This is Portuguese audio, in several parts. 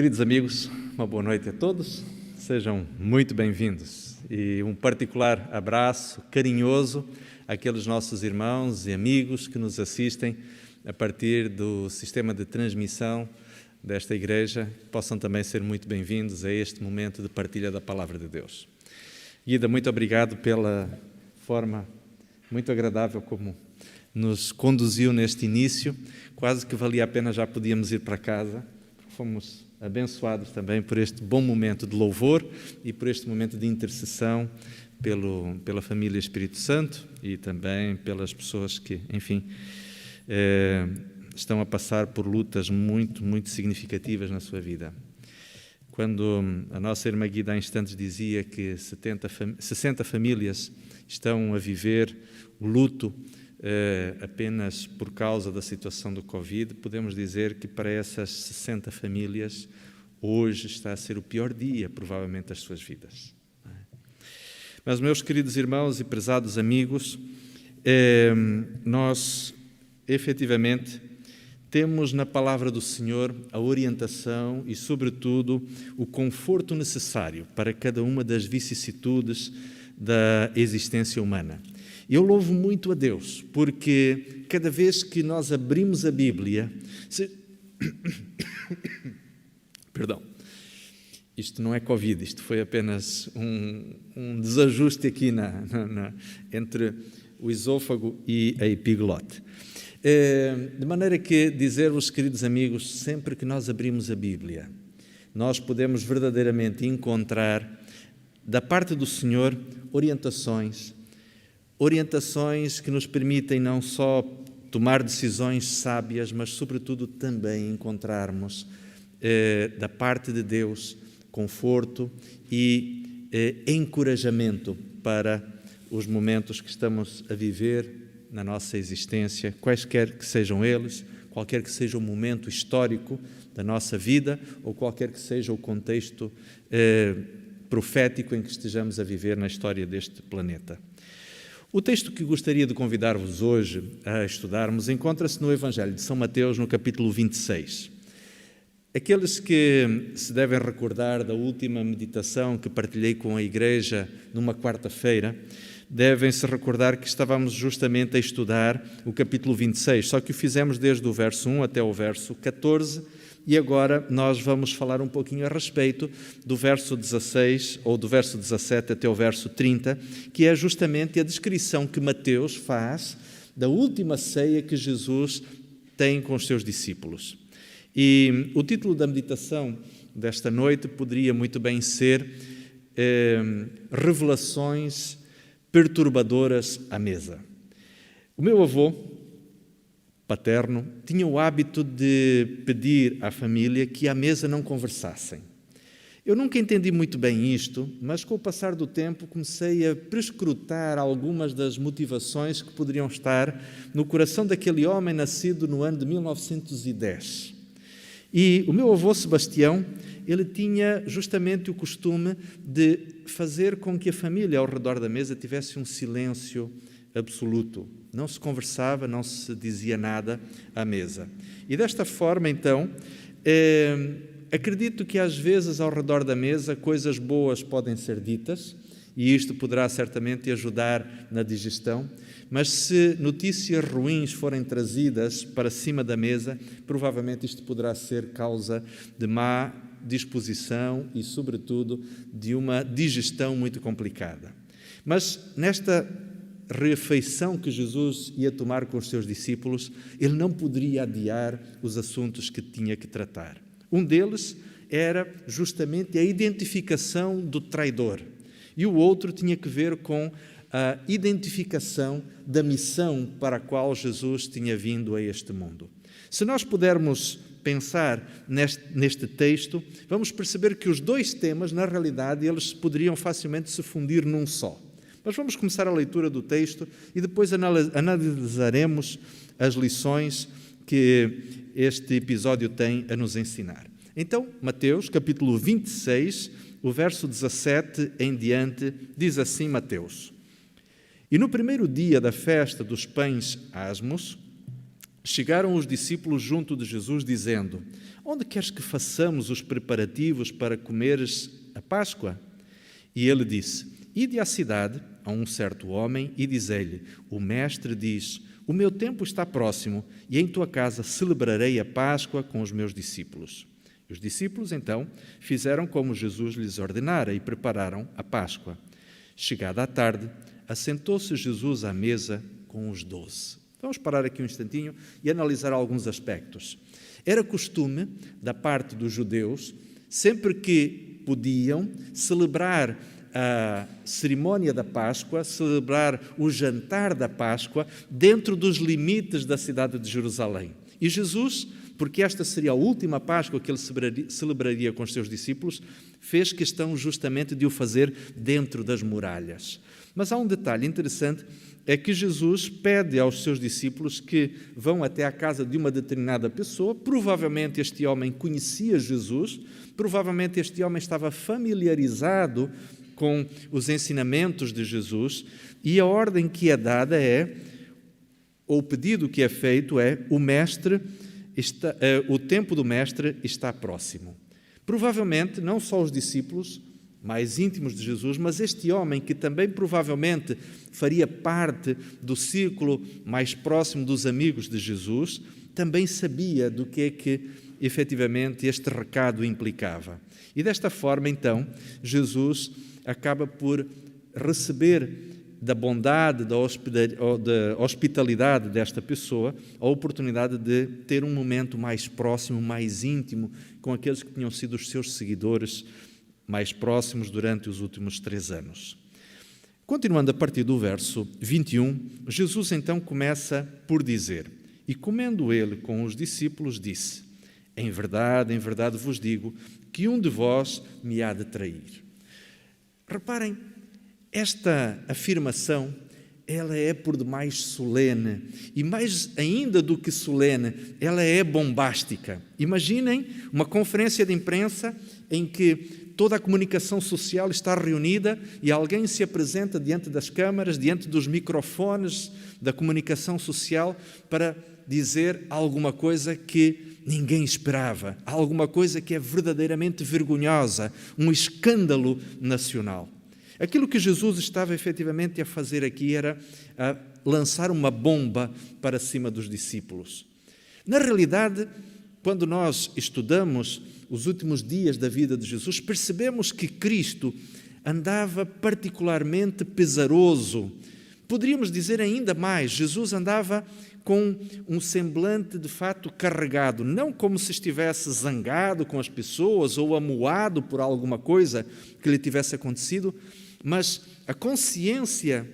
Queridos amigos, uma boa noite a todos, sejam muito bem-vindos e um particular abraço carinhoso àqueles nossos irmãos e amigos que nos assistem a partir do sistema de transmissão desta igreja, que possam também ser muito bem-vindos a este momento de partilha da Palavra de Deus. Guida, muito obrigado pela forma muito agradável como nos conduziu neste início, quase que valia a pena, já podíamos ir para casa, fomos abençoados também por este bom momento de louvor e por este momento de intercessão pela família Espírito Santo e também pelas pessoas que, enfim, estão a passar por lutas muito, muito significativas na sua vida. Quando a nossa irmã Guida há instantes dizia que 60 famílias estão a viver o luto apenas por causa da situação do Covid, podemos dizer que para essas 60 famílias hoje está a ser o pior dia, provavelmente, das suas vidas. Mas, meus queridos irmãos e prezados amigos, nós, efetivamente, temos na Palavra do Senhor a orientação e, sobretudo, o conforto necessário para cada uma das vicissitudes da existência humana. Eu louvo muito a Deus, porque cada vez que nós abrimos a Bíblia... Perdão, isto não é Covid, isto foi apenas um desajuste aqui entre o esôfago e a epiglote. De maneira que, dizer-vos, queridos amigos, sempre que nós abrimos a Bíblia, nós podemos verdadeiramente encontrar, da parte do Senhor, orientações que nos permitem não só tomar decisões sábias, mas, sobretudo, também encontrarmos, da parte de Deus, conforto e encorajamento para os momentos que estamos a viver na nossa existência, quaisquer que sejam eles, qualquer que seja o momento histórico da nossa vida ou qualquer que seja o contexto profético em que estejamos a viver na história deste planeta. O texto que gostaria de convidar-vos hoje a estudarmos encontra-se no Evangelho de São Mateus, no capítulo 26. Aqueles que se devem recordar da última meditação que partilhei com a Igreja numa quarta-feira, devem-se recordar que estávamos justamente a estudar o capítulo 26, só que o fizemos desde o verso 1 até o verso 14, e agora nós vamos falar um pouquinho a respeito do verso 16, ou do verso 17 até o verso 30, que é justamente a descrição que Mateus faz da última ceia que Jesus tem com os seus discípulos. E o título da meditação desta noite poderia muito bem ser Revelações perturbadoras à mesa. O meu avô paterno tinha o hábito de pedir à família que à mesa não conversassem. Eu nunca entendi muito bem isto, mas com o passar do tempo comecei a prescrutar algumas das motivações que poderiam estar no coração daquele homem nascido no ano de 1910. E o meu avô Sebastião, ele tinha justamente o costume de fazer com que a família ao redor da mesa tivesse um silêncio absoluto. Não se conversava, não se dizia nada à mesa. E desta forma, então, acredito que às vezes ao redor da mesa coisas boas podem ser ditas, e isto poderá certamente ajudar na digestão, mas se notícias ruins forem trazidas para cima da mesa, provavelmente isto poderá ser causa de má disposição e, sobretudo, de uma digestão muito complicada. Mas nesta refeição que Jesus ia tomar com os seus discípulos, ele não poderia adiar os assuntos que tinha que tratar. Um deles era justamente a identificação do traidor, e o outro tinha que ver com a identificação da missão para a qual Jesus tinha vindo a este mundo. Se nós pudermos pensar neste texto, vamos perceber que os dois temas, na realidade, eles poderiam facilmente se fundir num só. Mas vamos começar a leitura do texto e depois analisaremos as lições que este episódio tem a nos ensinar. Então, Mateus, capítulo 26, o verso 17 em diante, diz assim Mateus: E no primeiro dia da festa dos pães asmos, chegaram os discípulos junto de Jesus, dizendo: onde queres que façamos os preparativos para comeres a Páscoa? E ele disse: ide à cidade, a um certo homem, e dizei-lhe: o mestre diz, o meu tempo está próximo, e em tua casa celebrarei a Páscoa com os meus discípulos. E os discípulos, então, fizeram como Jesus lhes ordenara e prepararam a Páscoa. Chegada a tarde, assentou-se Jesus à mesa com os 12. Vamos parar aqui um instantinho e analisar alguns aspectos. Era costume, da parte dos judeus, sempre que podiam, celebrar a cerimónia da Páscoa, celebrar o jantar da Páscoa, dentro dos limites da cidade de Jerusalém. E Jesus, porque esta seria a última Páscoa que ele celebraria com os seus discípulos, fez questão justamente de o fazer dentro das muralhas. Mas há um detalhe interessante, é que Jesus pede aos seus discípulos que vão até à casa de uma determinada pessoa. Provavelmente este homem conhecia Jesus, provavelmente este homem estava familiarizado com os ensinamentos de Jesus, e a ordem que é dada ou o pedido que é feito o tempo do mestre está próximo. Provavelmente, não só os discípulos mais íntimos de Jesus, mas este homem que também provavelmente faria parte do círculo mais próximo dos amigos de Jesus, também sabia do que é que efetivamente este recado implicava. E desta forma, então, Jesus acaba por receber da bondade, da hospitalidade desta pessoa, a oportunidade de ter um momento mais próximo, mais íntimo, com aqueles que tinham sido os seus seguidores mais próximos durante os últimos 3 anos. Continuando a partir do verso 21, Jesus então começa por dizer: e comendo ele com os discípulos, disse: em verdade vos digo, que um de vós me há de trair. Reparem, esta afirmação, ela é por demais solene, e mais ainda do que solene, ela é bombástica. Imaginem uma conferência de imprensa em que toda a comunicação social está reunida e alguém se apresenta diante das câmaras, diante dos microfones da comunicação social para dizer alguma coisa que ninguém esperava, alguma coisa que é verdadeiramente vergonhosa, um escândalo nacional. Aquilo que Jesus estava efetivamente a fazer aqui era a lançar uma bomba para cima dos discípulos. Na realidade, quando nós estudamos os últimos dias da vida de Jesus, percebemos que Cristo andava particularmente pesaroso. Poderíamos dizer ainda mais, Jesus andava com um semblante de fato carregado, não como se estivesse zangado com as pessoas ou amuado por alguma coisa que lhe tivesse acontecido, mas a consciência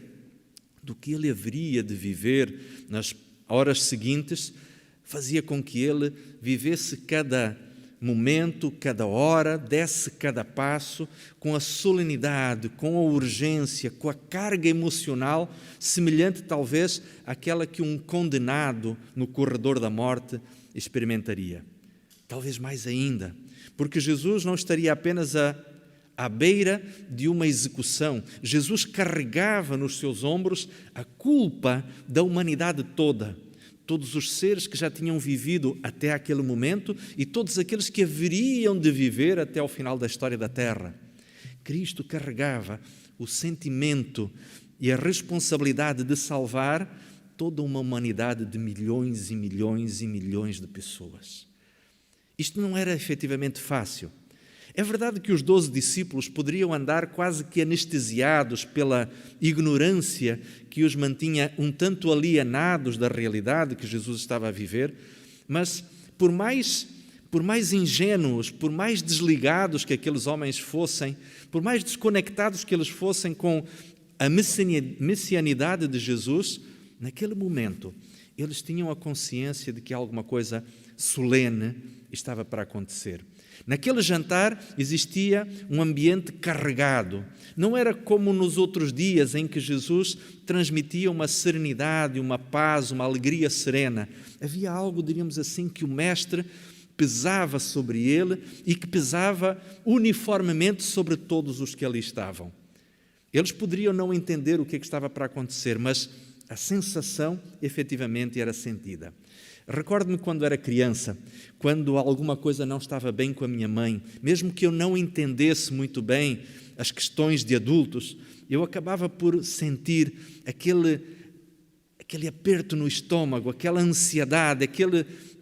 do que ele haveria de viver nas horas seguintes fazia com que ele vivesse cada momento, cada hora, desse cada passo com a solenidade, com a urgência, com a carga emocional semelhante talvez àquela que um condenado no corredor da morte experimentaria. Talvez mais ainda, porque Jesus não estaria apenas à beira de uma execução. Jesus carregava nos seus ombros a culpa da humanidade toda. Todos os seres que já tinham vivido até aquele momento e todos aqueles que haveriam de viver até ao final da história da Terra. Cristo carregava o sentimento e a responsabilidade de salvar toda uma humanidade de milhões e milhões e milhões de pessoas. Isto não era efetivamente fácil. É verdade que os 12 discípulos poderiam andar quase que anestesiados pela ignorância que os mantinha um tanto alienados da realidade que Jesus estava a viver, mas por mais ingênuos, por mais desligados que aqueles homens fossem, por mais desconectados que eles fossem com a messianidade de Jesus, naquele momento eles tinham a consciência de que alguma coisa solene estava para acontecer. Naquele jantar existia um ambiente carregado. Não era como nos outros dias em que Jesus transmitia uma serenidade, uma paz, uma alegria serena. Havia algo, diríamos assim, que o Mestre pesava sobre ele e que pesava uniformemente sobre todos os que ali estavam. Eles poderiam não entender o que estava para acontecer, mas a sensação efetivamente era sentida. Recordo-me quando era criança, quando alguma coisa não estava bem com a minha mãe, mesmo que eu não entendesse muito bem as questões de adultos, eu acabava por sentir aquele aperto no estômago, aquela ansiedade,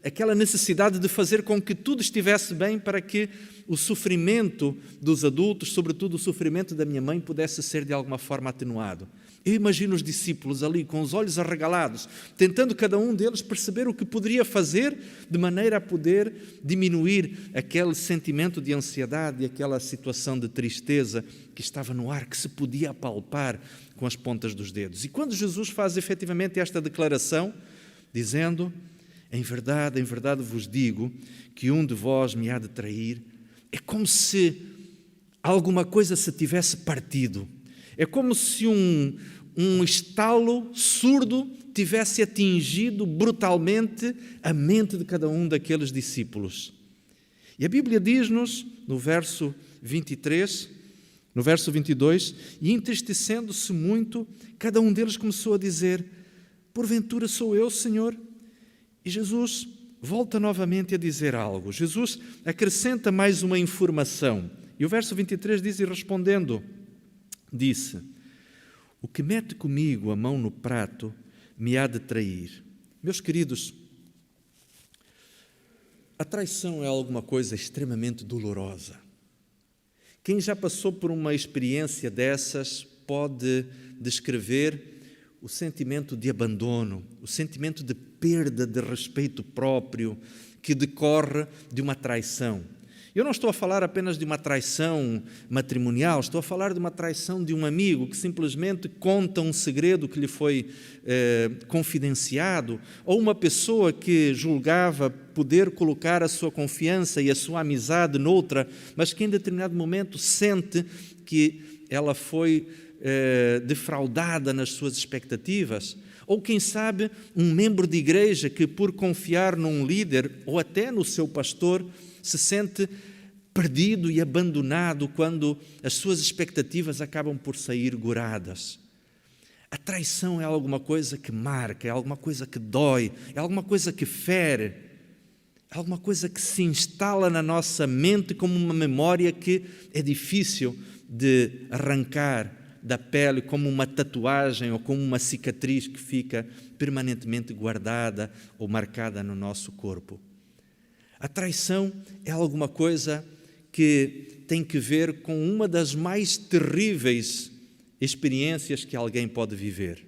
aquela necessidade de fazer com que tudo estivesse bem para que o sofrimento dos adultos, sobretudo o sofrimento da minha mãe, pudesse ser de alguma forma atenuado. Eu imagino os discípulos ali com os olhos arregalados, tentando cada um deles perceber o que poderia fazer de maneira a poder diminuir aquele sentimento de ansiedade e aquela situação de tristeza que estava no ar, que se podia apalpar com as pontas dos dedos. E quando Jesus faz efetivamente esta declaração, dizendo: em verdade vos digo que um de vós me há de trair, é como se alguma coisa se tivesse partido. É como se um estalo surdo tivesse atingido brutalmente a mente de cada um daqueles discípulos. E a Bíblia diz-nos, no verso 23, no verso 22, e entristecendo-se muito, cada um deles começou a dizer: porventura sou eu, Senhor? E Jesus volta novamente a dizer algo. Jesus acrescenta mais uma informação. E o verso 23 diz: e respondendo, disse: o que mete comigo a mão no prato me há de trair. Meus queridos, a traição é alguma coisa extremamente dolorosa. Quem já passou por uma experiência dessas pode descrever o sentimento de abandono, o sentimento de perda de respeito próprio que decorre de uma traição. Eu não estou a falar apenas de uma traição matrimonial, estou a falar de uma traição de um amigo que simplesmente conta um segredo que lhe foi confidenciado, ou uma pessoa que julgava poder colocar a sua confiança e a sua amizade noutra, mas que em determinado momento sente que ela foi defraudada nas suas expectativas. Ou quem sabe um membro de igreja que, por confiar num líder ou até no seu pastor, se sente perdido e abandonado quando as suas expectativas acabam por sair goradas. A traição é alguma coisa que marca, é alguma coisa que dói, é alguma coisa que fere, é alguma coisa que se instala na nossa mente como uma memória que é difícil de arrancar da pele, como uma tatuagem ou como uma cicatriz que fica permanentemente guardada ou marcada no nosso corpo. A traição é alguma coisa que tem que ver com uma das mais terríveis experiências que alguém pode viver.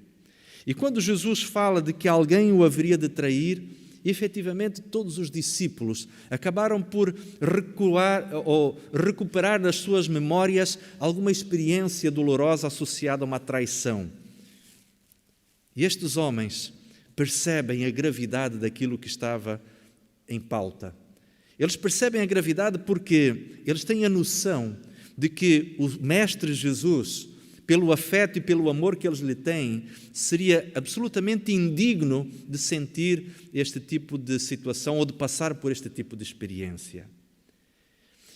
E quando Jesus fala de que alguém o haveria de trair, efetivamente todos os discípulos acabaram por recuar ou recuperar nas suas memórias alguma experiência dolorosa associada a uma traição. E estes homens percebem a gravidade daquilo que estava em pauta. Eles percebem a gravidade porque eles têm a noção de que o Mestre Jesus, pelo afeto e pelo amor que eles lhe têm, seria absolutamente indigno de sentir este tipo de situação ou de passar por este tipo de experiência.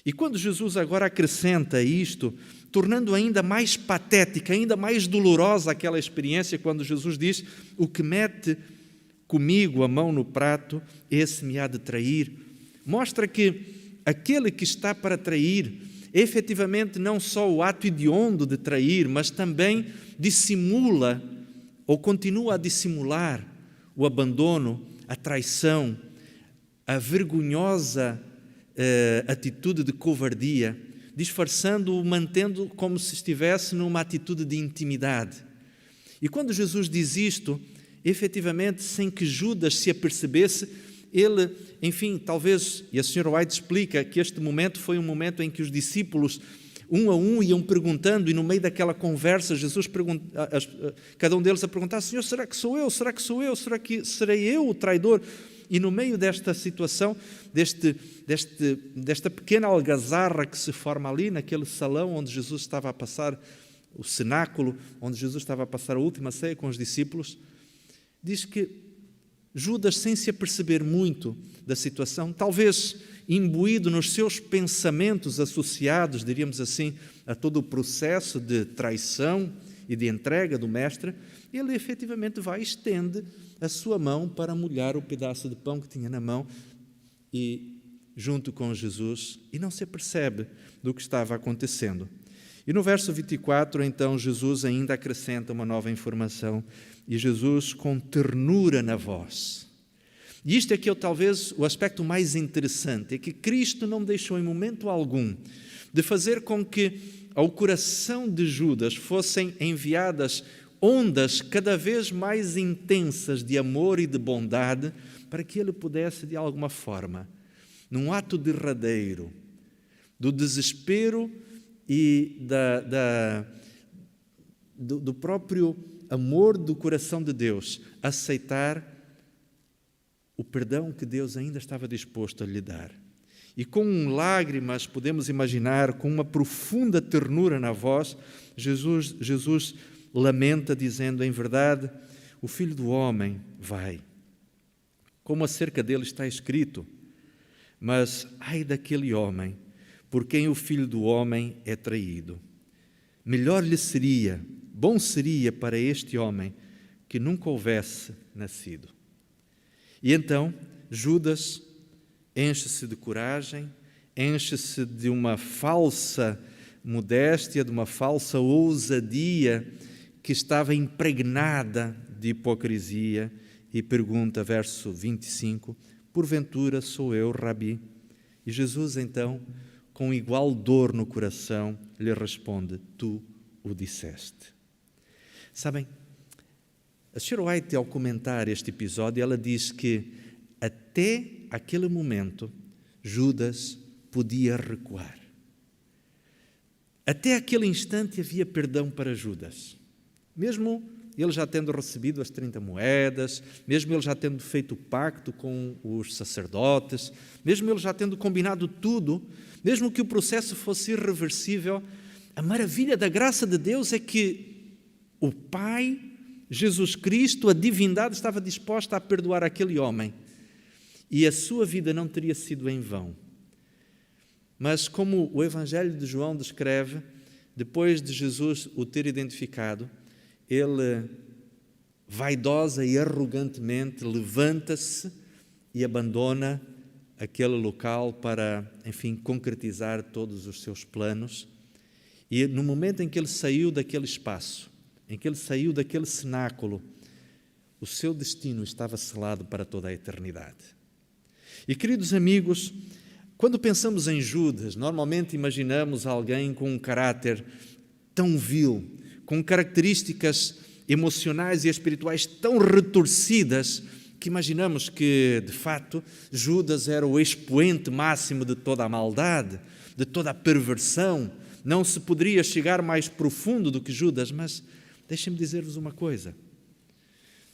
E quando Jesus agora acrescenta isto, tornando ainda mais patética, ainda mais dolorosa aquela experiência, quando Jesus diz: o que mete comigo a mão no prato, esse me há de trair, mostra que aquele que está para trair é efetivamente não só o ato hediondo de trair, mas também dissimula ou continua a dissimular o abandono, a traição, a vergonhosa atitude de covardia, disfarçando-o, mantendo como se estivesse numa atitude de intimidade. E quando Jesus diz isto, efetivamente, sem que Judas se apercebesse, ele, enfim, talvez, e a Sra. White explica que este momento foi um momento em que os discípulos, um a um, iam perguntando, e no meio daquela conversa, Jesus cada um deles a perguntar: Senhor, será que sou eu? Será que sou eu? Será que serei eu o traidor? E no meio desta situação, desta pequena algazarra que se forma ali, naquele salão onde Jesus estava a passar, o cenáculo, onde Jesus estava a passar a última ceia com os discípulos, diz que Judas, sem se aperceber muito da situação, talvez imbuído nos seus pensamentos associados, diríamos assim, a todo o processo de traição e de entrega do Mestre, ele efetivamente vai e estende a sua mão para molhar o pedaço de pão que tinha na mão e junto com Jesus, e não se apercebe do que estava acontecendo. E no verso 24, então, Jesus ainda acrescenta uma nova informação, e Jesus com ternura na voz. E isto é que é talvez o aspecto mais interessante, é que Cristo não deixou em momento algum de fazer com que ao coração de Judas fossem enviadas ondas cada vez mais intensas de amor e de bondade, para que ele pudesse, de alguma forma, num ato derradeiro, do desespero e do próprio amor do coração de Deus, aceitar o perdão que Deus ainda estava disposto a lhe dar. E com lágrimas, podemos imaginar, com uma profunda ternura na voz, Jesus lamenta dizendo, em verdade, o Filho do Homem vai. Como acerca dele está escrito, mas ai daquele homem por quem o Filho do Homem é traído. Melhor lhe seria, bom seria para este homem que nunca houvesse nascido. E então Judas enche-se de coragem, enche-se de uma falsa modéstia, de uma falsa ousadia que estava impregnada de hipocrisia e pergunta, verso 25, porventura sou eu, Rabi? E Jesus, então, com igual dor no coração, lhe responde, tu o disseste. Sabem, a Sheryl White, ao comentar este episódio, ela diz que até aquele momento, Judas podia recuar. Até aquele instante havia perdão para Judas. Mesmo ele já tendo recebido as 30 moedas, mesmo ele já tendo feito o pacto com os sacerdotes, mesmo ele já tendo combinado tudo, mesmo que o processo fosse irreversível, a maravilha da graça de Deus é que o Pai, Jesus Cristo, a divindade, estava disposta a perdoar aquele homem. E a sua vida não teria sido em vão. Mas como o Evangelho de João descreve, depois de Jesus o ter identificado, ele, vaidosa e arrogantemente, levanta-se e abandona aquele local para, enfim, concretizar todos os seus planos. E no momento em que ele saiu daquele espaço, em que ele saiu daquele cenáculo, o seu destino estava selado para toda a eternidade. E, queridos amigos, quando pensamos em Judas, normalmente imaginamos alguém com um caráter tão vil, com características emocionais e espirituais tão retorcidas, que imaginamos que, de fato, Judas era o expoente máximo de toda a maldade, de toda a perversão. Não se poderia chegar mais profundo do que Judas, mas deixem-me dizer-vos uma coisa.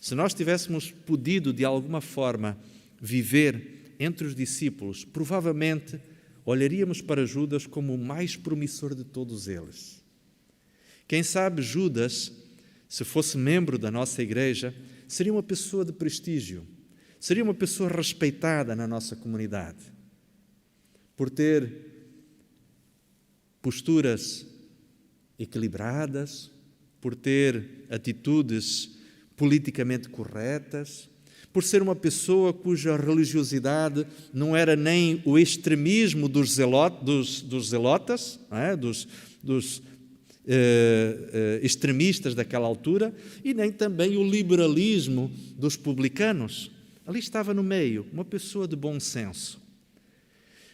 Se nós tivéssemos podido, de alguma forma, viver entre os discípulos, provavelmente olharíamos para Judas como o mais promissor de todos eles. Quem sabe Judas, se fosse membro da nossa igreja, seria uma pessoa de prestígio, seria uma pessoa respeitada na nossa comunidade, por ter posturas equilibradas, por ter atitudes politicamente corretas, por ser uma pessoa cuja religiosidade não era nem o extremismo dos zelotas, dos extremistas daquela altura, e nem também o liberalismo dos publicanos. Ali estava no meio, uma pessoa de bom senso,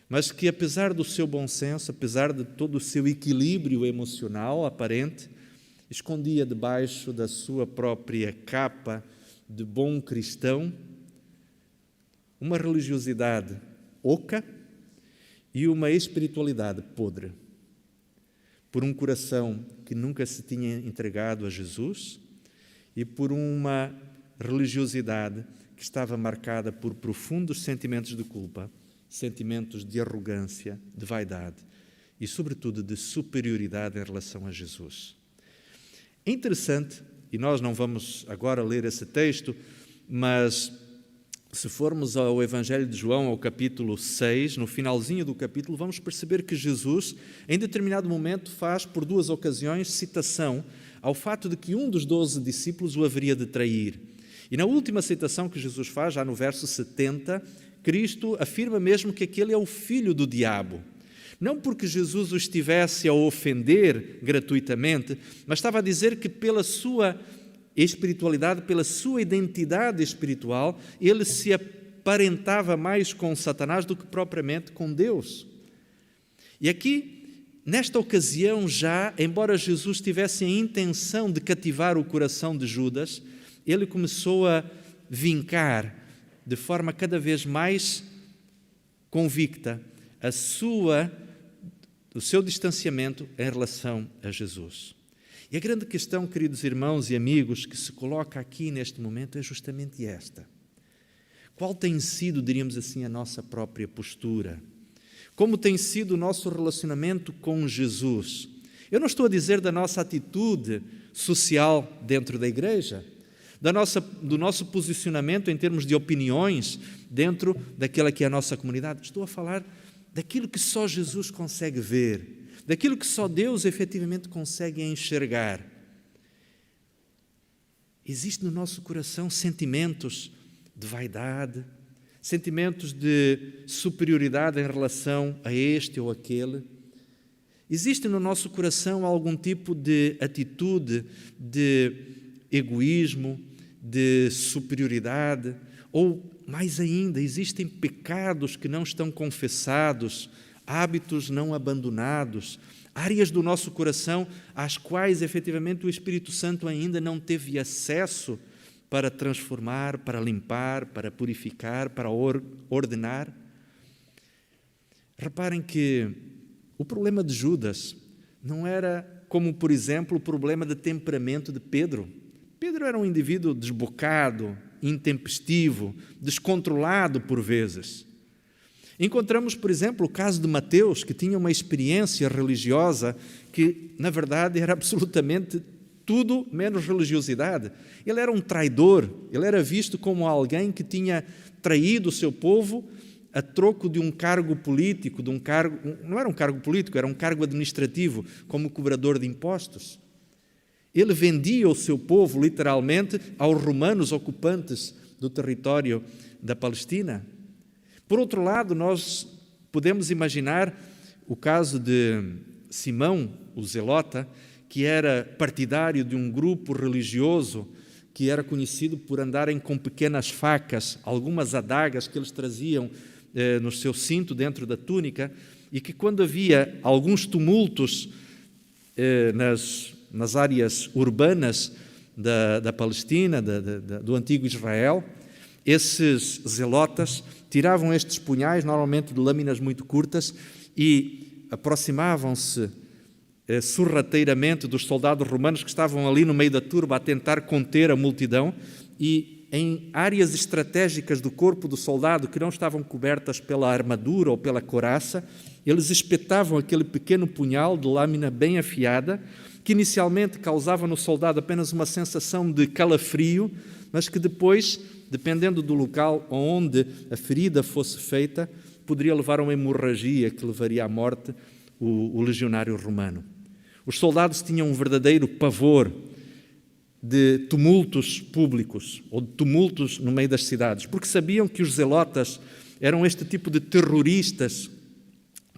mas que, apesar do seu bom senso, apesar de todo o seu equilíbrio emocional aparente, escondia debaixo da sua própria capa de bom cristão uma religiosidade oca e uma espiritualidade podre, por um coração que nunca se tinha entregado a Jesus e por uma religiosidade que estava marcada por profundos sentimentos de culpa, sentimentos de arrogância, de vaidade e, sobretudo, de superioridade em relação a Jesus. É interessante, e nós não vamos agora ler esse texto, mas se formos ao Evangelho de João, ao capítulo 6, no finalzinho do capítulo, vamos perceber que Jesus, em determinado momento, faz por 2 ocasiões citação ao fato de que um dos 12 discípulos o haveria de trair. E na última citação que Jesus faz, já no verso 70, Cristo afirma mesmo que aquele é o filho do diabo. Não porque Jesus o estivesse a ofender gratuitamente, mas estava a dizer que pela sua espiritualidade, pela sua identidade espiritual, ele se aparentava mais com Satanás do que propriamente com Deus. E aqui, nesta ocasião já, embora Jesus tivesse a intenção de cativar o coração de Judas, ele começou a vincar de forma cada vez mais convicta o seu distanciamento em relação a Jesus. E a grande questão, queridos irmãos e amigos, que se coloca aqui neste momento é justamente esta. Qual tem sido, diríamos assim, a nossa própria postura? Como tem sido o nosso relacionamento com Jesus? Eu não estou a dizer da nossa atitude social dentro da igreja, do nosso posicionamento em termos de opiniões dentro daquela que é a nossa comunidade. Estou a falar daquilo que só Jesus consegue ver, daquilo que só Deus efetivamente consegue enxergar. Existe no nosso coração sentimentos de vaidade, sentimentos de superioridade em relação a este ou aquele. Existe no nosso coração algum tipo de atitude de egoísmo, de superioridade, ou mais ainda, existem pecados que não estão confessados, hábitos não abandonados, áreas do nosso coração às quais efetivamente o Espírito Santo ainda não teve acesso para transformar, para limpar, para purificar, para ordenar. Reparem que o problema de Judas não era como, por exemplo, o problema de temperamento de Pedro. Pedro era um indivíduo desbocado, intempestivo, descontrolado por vezes. Encontramos, por exemplo, o caso de Mateus, que tinha uma experiência religiosa que, na verdade, era absolutamente tudo menos religiosidade. Ele era um traidor, ele era visto como alguém que tinha traído o seu povo a troco de um cargo político, não era um cargo político, era um cargo administrativo, como cobrador de impostos. Ele vendia o seu povo, literalmente, aos romanos ocupantes do território da Palestina. Por outro lado, nós podemos imaginar o caso de Simão, o Zelota, que era partidário de um grupo religioso que era conhecido por andarem com pequenas facas, algumas adagas que eles traziam no seu cinto, dentro da túnica, e que quando havia alguns tumultos nas áreas urbanas da Palestina, do antigo Israel, esses zelotas tiravam estes punhais, normalmente de lâminas muito curtas, e aproximavam-se sorrateiramente dos soldados romanos que estavam ali no meio da turba a tentar conter a multidão, e em áreas estratégicas do corpo do soldado que não estavam cobertas pela armadura ou pela couraça, eles espetavam aquele pequeno punhal de lâmina bem afiada, que inicialmente causava no soldado apenas uma sensação de calafrio, mas que depois, dependendo do local onde a ferida fosse feita, poderia levar a uma hemorragia que levaria à morte o legionário romano. Os soldados tinham um verdadeiro pavor de tumultos públicos ou de tumultos no meio das cidades, porque sabiam que os zelotas eram este tipo de terroristas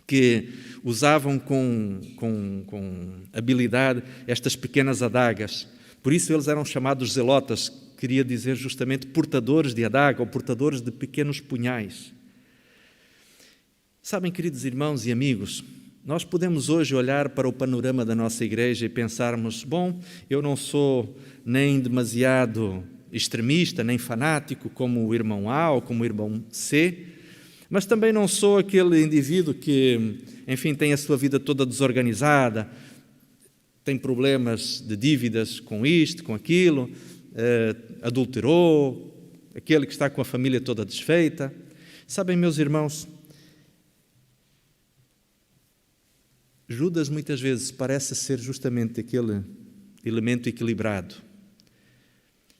que usavam com habilidade estas pequenas adagas. Por isso eles eram chamados zelotas, queria dizer justamente portadores de adaga ou portadores de pequenos punhais. Sabem, queridos irmãos e amigos, nós podemos hoje olhar para o panorama da nossa igreja e pensarmos, bom, eu não sou nem demasiado extremista, nem fanático como o irmão A ou como o irmão C, mas também não sou aquele indivíduo que, enfim, tem a sua vida toda desorganizada, tem problemas de dívidas com isto, com aquilo, adulterou, aquele que está com a família toda desfeita. Sabem, meus irmãos, Judas muitas vezes parece ser justamente aquele elemento equilibrado.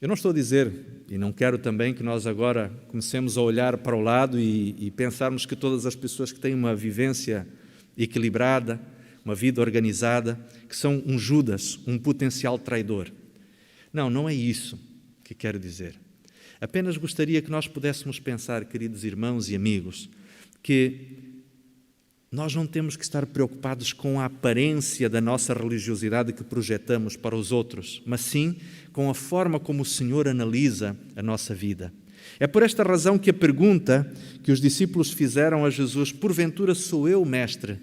Eu não estou a dizer, e não quero também que nós agora comecemos a olhar para o lado e pensarmos que todas as pessoas que têm uma vivência equilibrada, uma vida organizada, que são um Judas, um potencial traidor. Não, não é isso que quero dizer. Apenas gostaria que nós pudéssemos pensar, queridos irmãos e amigos, que nós não temos que estar preocupados com a aparência da nossa religiosidade que projetamos para os outros, mas sim com a forma como o Senhor analisa a nossa vida. É por esta razão que a pergunta que os discípulos fizeram a Jesus, porventura sou eu, mestre?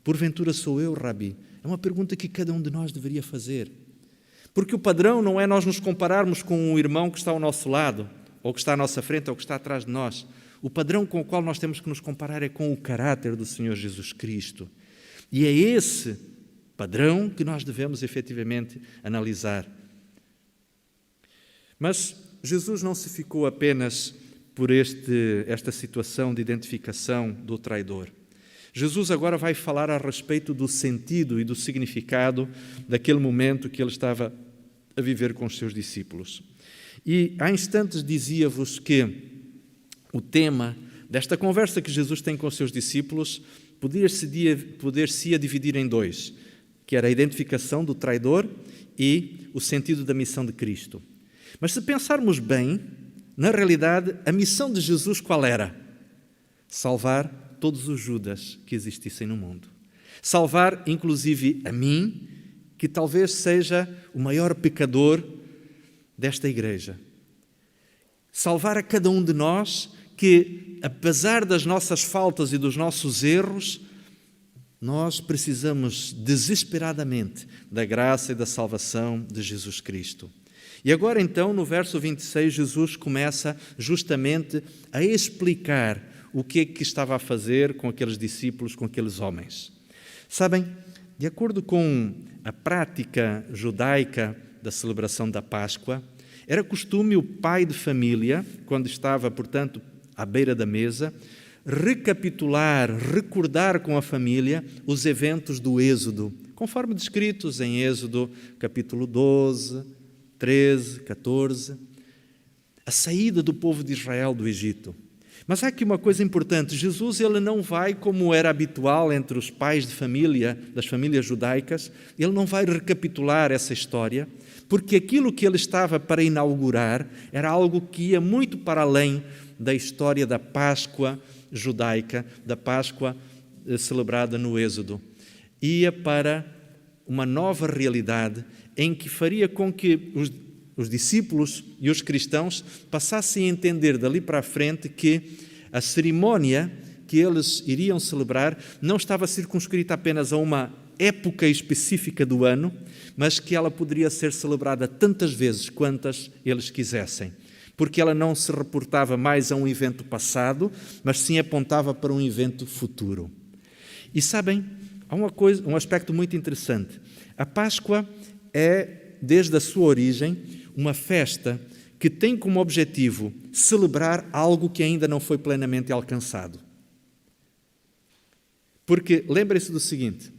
Porventura sou eu, rabi? É uma pergunta que cada um de nós deveria fazer. Porque o padrão não é nós nos compararmos com um irmão que está ao nosso lado, ou que está à nossa frente, ou que está atrás de nós. O padrão com o qual nós temos que nos comparar é com o caráter do Senhor Jesus Cristo. E é esse padrão que nós devemos efetivamente analisar. Mas Jesus não se ficou apenas por esta situação de identificação do traidor. Jesus agora vai falar a respeito do sentido e do significado daquele momento que ele estava a viver com os seus discípulos. E há instantes dizia-vos que o tema desta conversa que Jesus tem com os seus discípulos poder-se dividir em dois, que era a identificação do traidor e o sentido da missão de Cristo. Mas se pensarmos bem, na realidade, a missão de Jesus qual era? Salvar todos os Judas que existissem no mundo. Salvar, inclusive, a mim, que talvez seja o maior pecador desta igreja. Salvar a cada um de nós que, apesar das nossas faltas e dos nossos erros, nós precisamos desesperadamente da graça e da salvação de Jesus Cristo. E agora então, no verso 26, Jesus começa justamente a explicar o que é que estava a fazer com aqueles discípulos, com aqueles homens. Sabem, de acordo com a prática judaica da celebração da Páscoa, era costume o pai de família, quando estava, portanto, à beira da mesa, recapitular, recordar com a família os eventos do Êxodo, conforme descritos em Êxodo capítulo 12, 13, 14, a saída do povo de Israel do Egito. Mas há aqui uma coisa importante, Jesus ele não vai, como era habitual entre os pais de família, das famílias judaicas, ele não vai recapitular essa história, porque aquilo que ele estava para inaugurar era algo que ia muito para além da história da Páscoa judaica, da Páscoa celebrada no Êxodo. Ia para uma nova realidade em que faria com que os discípulos e os cristãos passassem a entender dali para a frente que a cerimónia que eles iriam celebrar não estava circunscrita apenas a uma época específica do ano, mas que ela poderia ser celebrada tantas vezes quantas eles quisessem, porque ela não se reportava mais a um evento passado, mas sim apontava para um evento futuro. E sabem, há um aspecto muito interessante. A Páscoa é, desde a sua origem, uma festa que tem como objetivo celebrar algo que ainda não foi plenamente alcançado. Porque, lembrem-se do seguinte,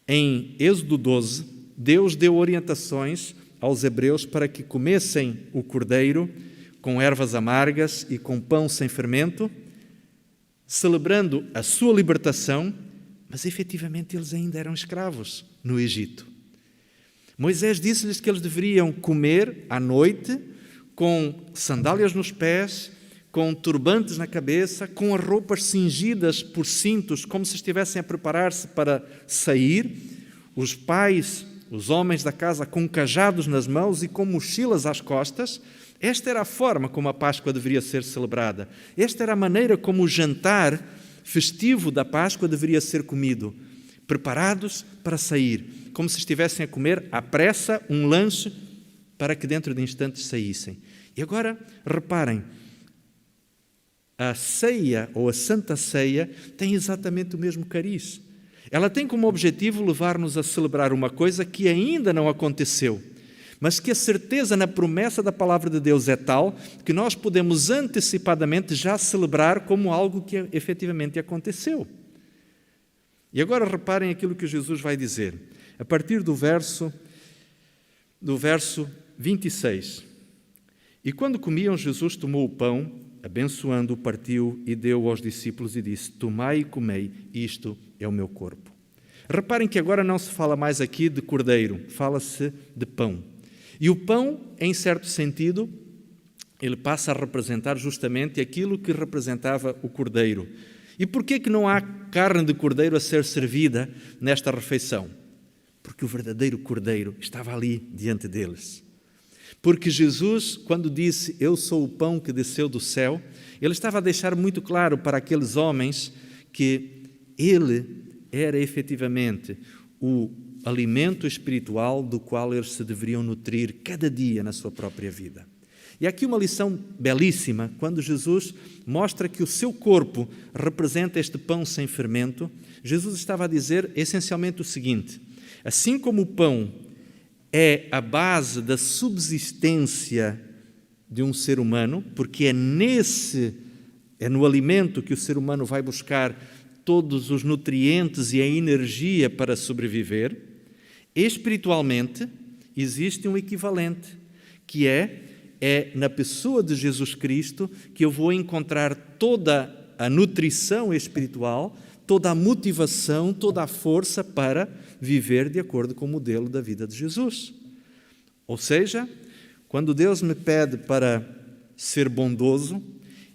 em Êxodo 12, Deus deu orientações aos hebreus para que comessem o cordeiro com ervas amargas e com pão sem fermento, celebrando a sua libertação, mas efetivamente eles ainda eram escravos no Egito. Moisés disse-lhes que eles deveriam comer à noite com sandálias nos pés, com turbantes na cabeça, com as roupas cingidas por cintos, como se estivessem a preparar-se para sair, os pais, os homens da casa, com cajados nas mãos e com mochilas às costas. Esta era a forma como a Páscoa deveria ser celebrada. Esta era a maneira como o jantar festivo da Páscoa deveria ser comido, preparados para sair, como se estivessem a comer à pressa um lanche para que dentro de instantes saíssem. E agora, reparem, a ceia ou a Santa Ceia tem exatamente o mesmo cariz. Ela tem como objetivo levar-nos a celebrar uma coisa que ainda não aconteceu, mas que a certeza na promessa da palavra de Deus é tal que nós podemos antecipadamente já celebrar como algo que efetivamente aconteceu. E agora reparem aquilo que Jesus vai dizer, a partir do verso 26. E quando comiam, Jesus tomou o pão, abençoando-o, partiu e deu aos discípulos e disse: tomai e comei, isto é o meu corpo. Reparem que agora não se fala mais aqui de cordeiro, fala-se de pão. E o pão, em certo sentido, ele passa a representar justamente aquilo que representava o cordeiro. E porquê que não há carne de cordeiro a ser servida nesta refeição? Porque o verdadeiro cordeiro estava ali diante deles. Porque Jesus, quando disse, eu sou o pão que desceu do céu, ele estava a deixar muito claro para aqueles homens que ele era efetivamente o alimento espiritual do qual eles se deveriam nutrir cada dia na sua própria vida. E há aqui uma lição belíssima, quando Jesus mostra que o seu corpo representa este pão sem fermento. Jesus estava a dizer essencialmente o seguinte: assim como o pão é a base da subsistência de um ser humano, porque é no alimento que o ser humano vai buscar todos os nutrientes e a energia para sobreviver, espiritualmente existe um equivalente, que é na pessoa de Jesus Cristo que eu vou encontrar toda a nutrição espiritual, toda a motivação, toda a força para viver de acordo com o modelo da vida de Jesus. Ou seja, quando Deus me pede para ser bondoso,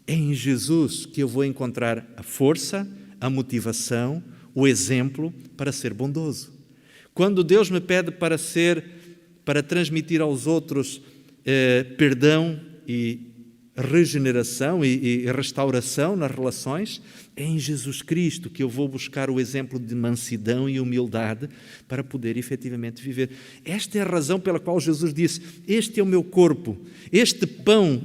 é em Jesus que eu vou encontrar a força, a motivação, o exemplo para ser bondoso. Quando Deus me pede para transmitir aos outros perdão e regeneração e restauração nas relações, é em Jesus Cristo que eu vou buscar o exemplo de mansidão e humildade para poder efetivamente viver. Esta é a razão pela qual Jesus disse, este é o meu corpo, este pão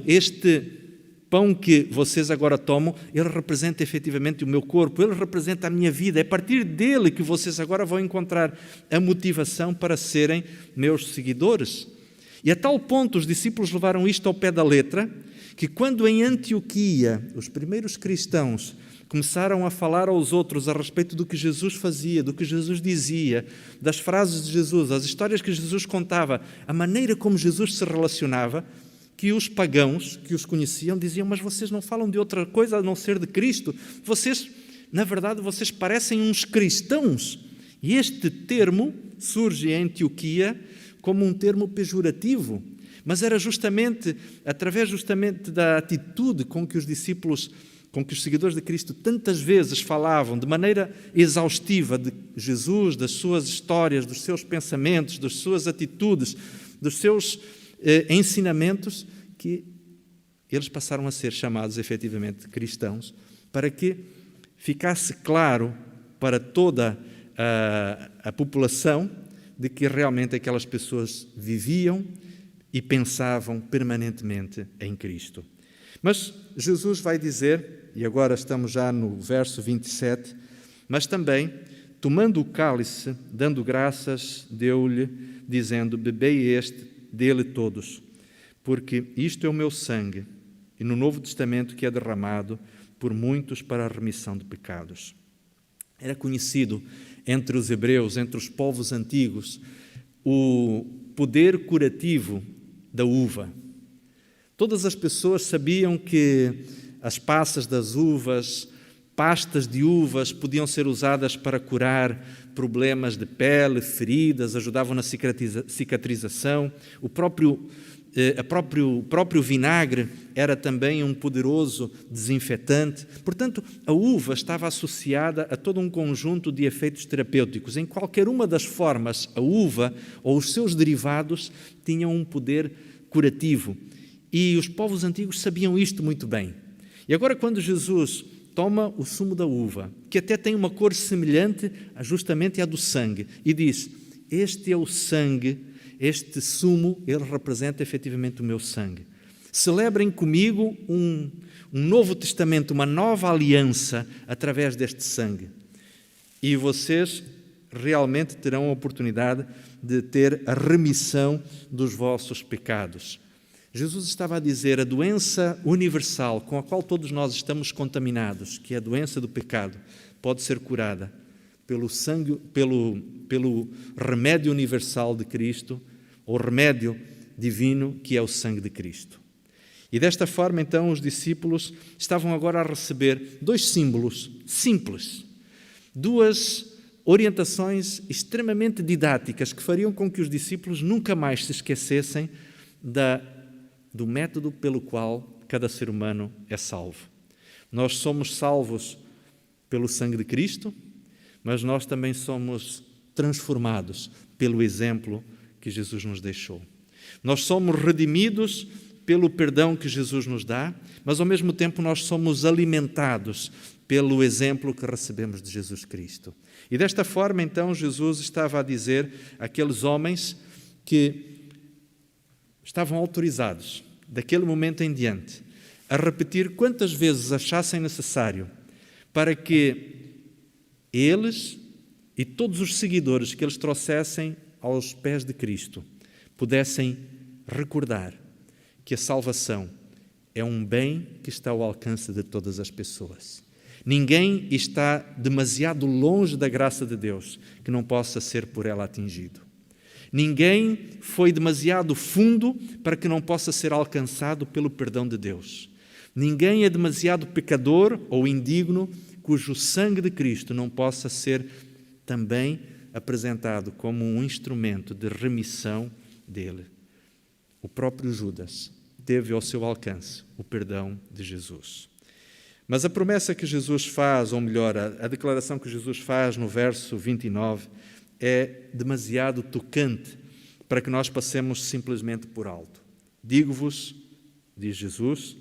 que vocês agora tomam, ele representa efetivamente o meu corpo, ele representa a minha vida, é a partir dele que vocês agora vão encontrar a motivação para serem meus seguidores. E a tal ponto os discípulos levaram isto ao pé da letra, que quando em Antioquia os primeiros cristãos começaram a falar aos outros a respeito do que Jesus fazia, do que Jesus dizia, das frases de Jesus, as histórias que Jesus contava, a maneira como Jesus se relacionava, que os pagãos que os conheciam diziam, mas vocês não falam de outra coisa a não ser de Cristo, vocês, na verdade, vocês parecem uns cristãos. E este termo surge em Antioquia como um termo pejorativo, mas era justamente através da atitude com que os discípulos, com que os seguidores de Cristo tantas vezes falavam de maneira exaustiva de Jesus, das suas histórias, dos seus pensamentos, das suas atitudes, dos seus ensinamentos, que eles passaram a ser chamados efetivamente cristãos, para que ficasse claro para toda a população de que realmente aquelas pessoas viviam e pensavam permanentemente em Cristo. Mas Jesus vai dizer, e agora estamos já no verso 27, mas também, tomando o cálice, dando graças, deu-lhe, dizendo, bebei este, dele todos, porque isto é o meu sangue, e no Novo Testamento que é derramado por muitos para a remissão de pecados. Era conhecido entre os hebreus, entre os povos antigos, o poder curativo da uva. Todas as pessoas sabiam que as passas das uvas, pastas de uvas podiam ser usadas para curar problemas de pele, feridas, ajudavam na cicatrização. O próprio vinagre era também um poderoso desinfetante. Portanto, a uva estava associada a todo um conjunto de efeitos terapêuticos. Em qualquer uma das formas, a uva ou os seus derivados tinham um poder curativo. E os povos antigos sabiam isto muito bem. E agora, quando Jesus toma o sumo da uva, que até tem uma cor semelhante justamente à do sangue, e diz, este é o sangue, este sumo, ele representa efetivamente o meu sangue. Celebrem comigo um novo testamento, uma nova aliança através deste sangue. E vocês realmente terão a oportunidade de ter a remissão dos vossos pecados. Jesus estava a dizer, a doença universal com a qual todos nós estamos contaminados, que é a doença do pecado, pode ser curada pelo sangue, pelo remédio universal de Cristo, ou remédio divino, que é o sangue de Cristo. E desta forma, então, os discípulos estavam agora a receber dois símbolos simples, duas orientações extremamente didáticas que fariam com que os discípulos nunca mais se esquecessem da do método pelo qual cada ser humano é salvo. Nós somos salvos pelo sangue de Cristo, mas nós também somos transformados pelo exemplo que Jesus nos deixou. Nós somos redimidos pelo perdão que Jesus nos dá, mas ao mesmo tempo nós somos alimentados pelo exemplo que recebemos de Jesus Cristo. E desta forma, então, Jesus estava a dizer àqueles homens que estavam autorizados, daquele momento em diante, a repetir quantas vezes achassem necessário para que eles e todos os seguidores que eles trouxessem aos pés de Cristo pudessem recordar que a salvação é um bem que está ao alcance de todas as pessoas. Ninguém está demasiado longe da graça de Deus que não possa ser por ela atingido. Ninguém foi demasiado fundo para que não possa ser alcançado pelo perdão de Deus. Ninguém é demasiado pecador ou indigno cujo sangue de Cristo não possa ser também apresentado como um instrumento de remissão dele. O próprio Judas teve ao seu alcance o perdão de Jesus. Mas a promessa que Jesus faz, ou melhor, a declaração que Jesus faz no verso 29, é demasiado tocante para que nós passemos simplesmente por alto. Digo-vos, diz Jesus,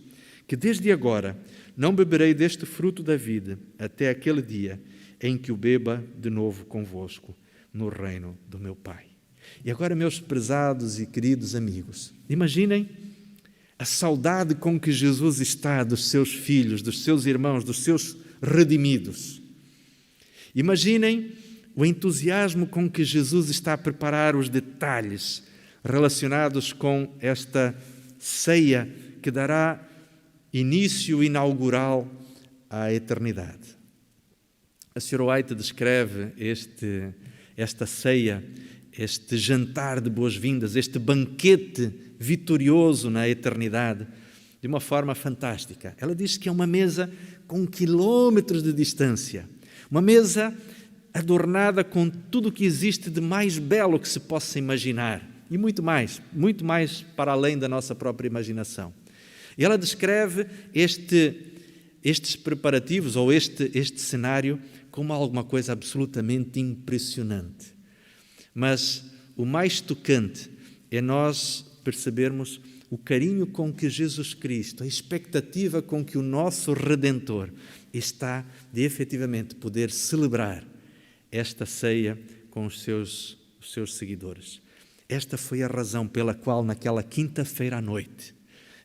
que desde agora não beberei deste fruto da vida até aquele dia em que o beba de novo convosco no reino do meu Pai. E agora, meus prezados e queridos amigos, imaginem a saudade com que Jesus está dos seus filhos, dos seus irmãos, dos seus redimidos. Imaginem o entusiasmo com que Jesus está a preparar os detalhes relacionados com esta ceia que dará início inaugural à eternidade. A Sra. White descreve esta ceia, este jantar de boas-vindas, este banquete vitorioso na eternidade, de uma forma fantástica. Ela diz que é uma mesa com quilómetros de distância, uma mesa adornada com tudo o que existe de mais belo que se possa imaginar, e muito mais para além da nossa própria imaginação. E ela descreve estes preparativos, ou este cenário, como alguma coisa absolutamente impressionante. Mas o mais tocante é nós percebermos o carinho com que Jesus Cristo, a expectativa com que o nosso Redentor está de efetivamente poder celebrar esta ceia com os seus seguidores. Esta foi a razão pela qual naquela quinta-feira à noite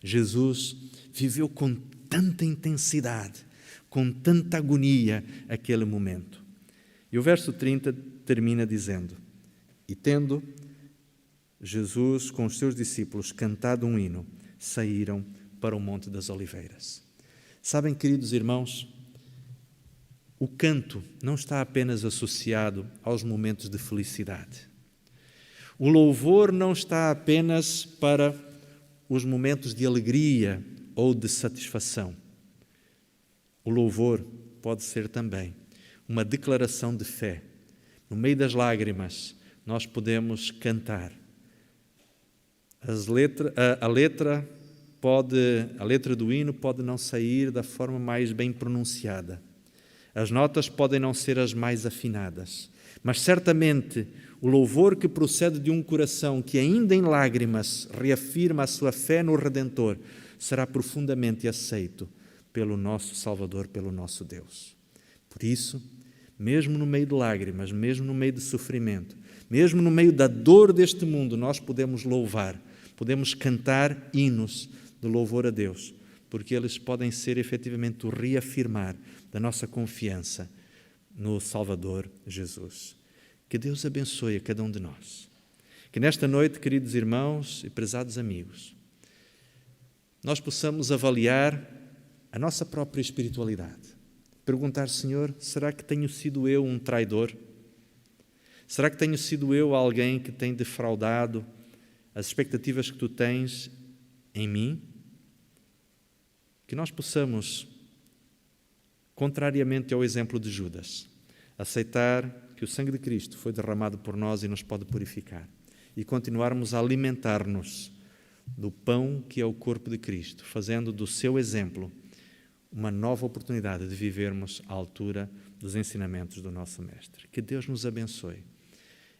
Jesus viveu com tanta intensidade, com tanta agonia aquele momento. E o verso 30 termina dizendo: e tendo Jesus com os seus discípulos cantado um hino, saíram para o Monte das Oliveiras. Sabem, queridos irmãos, o canto não está apenas associado aos momentos de felicidade. O louvor não está apenas para os momentos de alegria ou de satisfação. O louvor pode ser também uma declaração de fé. No meio das lágrimas, nós podemos cantar. A letra do hino pode não sair da forma mais bem pronunciada. As notas podem não ser as mais afinadas, mas certamente o louvor que procede de um coração que ainda em lágrimas reafirma a sua fé no Redentor será profundamente aceito pelo nosso Salvador, pelo nosso Deus. Por isso, mesmo no meio de lágrimas, mesmo no meio de sofrimento, mesmo no meio da dor deste mundo, nós podemos louvar, podemos cantar hinos de louvor a Deus, porque eles podem ser efetivamente o reafirmar da nossa confiança no Salvador Jesus. Que Deus abençoe a cada um de nós. Que nesta noite, queridos irmãos e prezados amigos, nós possamos avaliar a nossa própria espiritualidade. Perguntar, Senhor, será que tenho sido eu um traidor? Será que tenho sido eu alguém que tem defraudado as expectativas que Tu tens em mim? Que nós possamos, contrariamente ao exemplo de Judas, aceitar que o sangue de Cristo foi derramado por nós e nos pode purificar, e continuarmos a alimentar-nos do pão que é o corpo de Cristo, fazendo do seu exemplo uma nova oportunidade de vivermos à altura dos ensinamentos do nosso Mestre. Que Deus nos abençoe.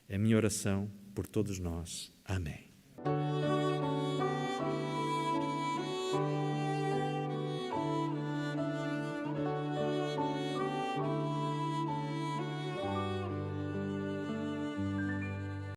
É a minha oração por todos nós. Amém.